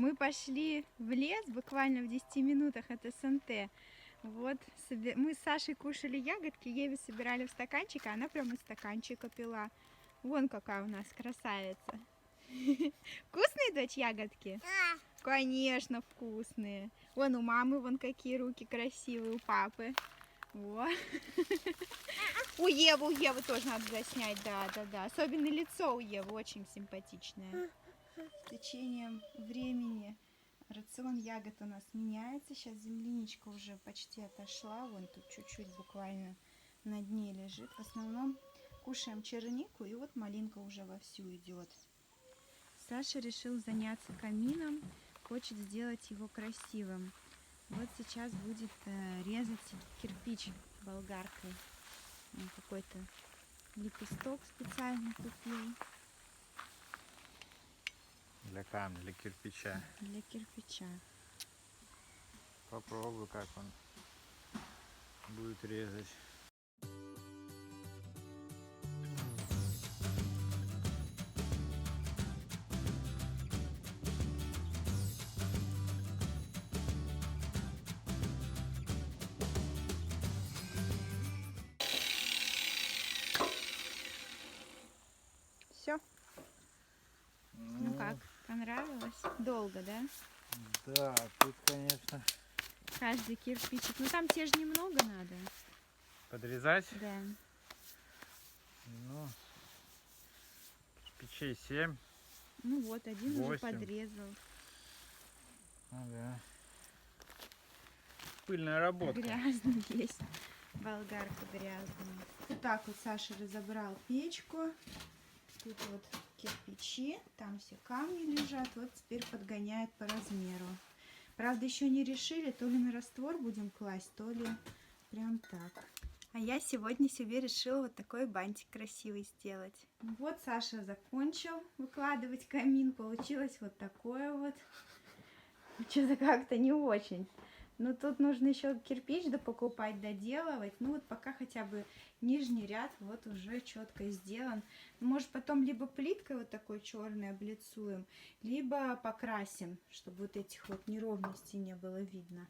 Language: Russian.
Мы пошли в лес буквально в 10 минутах от СНТ. Вот, мы с Сашей кушали ягодки, Еве собирали в стаканчик, а она прямо из стаканчика пила. Вон какая у нас красавица. Вкусные, дочь, ягодки? Да. Конечно, вкусные. Вон у мамы вон какие руки красивые, у папы. Во. У Евы тоже надо заснять, да. Особенно лицо у Евы очень симпатичное. С течением времени рацион ягод у нас меняется. Сейчас земляничка уже почти отошла. Вон тут чуть-чуть буквально на дне лежит. В основном кушаем чернику, и вот малинка уже вовсю идет. Саша решил заняться камином, хочет сделать его красивым. Вот сейчас будет резать кирпич болгаркой. Какой-то лепесток специально купил. Для камня, для кирпича. Для кирпича. Попробую, как он будет резать. Все. Ну как, понравилось? Долго, да? Да, тут, конечно, Каждый кирпичик. Ну там те же немного надо. подрезать. Да. Ну, кирпичей 7. Ну вот, один уже 8. подрезал. Ага. Пыльная работа. Грязный весь. Болгарка грязная. Вот так вот Саша разобрал печку. Тут вот кирпичи, там все камни лежат. Вот теперь подгоняет по размеру. Правда, еще не решили, то ли на раствор будем класть, то ли прям так. А я сегодня себе решила вот такой бантик красивый сделать. Вот Саша закончил выкладывать камин. Получилось вот такое вот. Что-то как-то не очень. Но тут нужно еще кирпич покупать, доделывать. Ну вот пока хотя бы нижний ряд вот уже четко сделан. Может потом либо плиткой вот такой черной облицуем, либо покрасим, чтобы вот этих вот неровностей не было видно.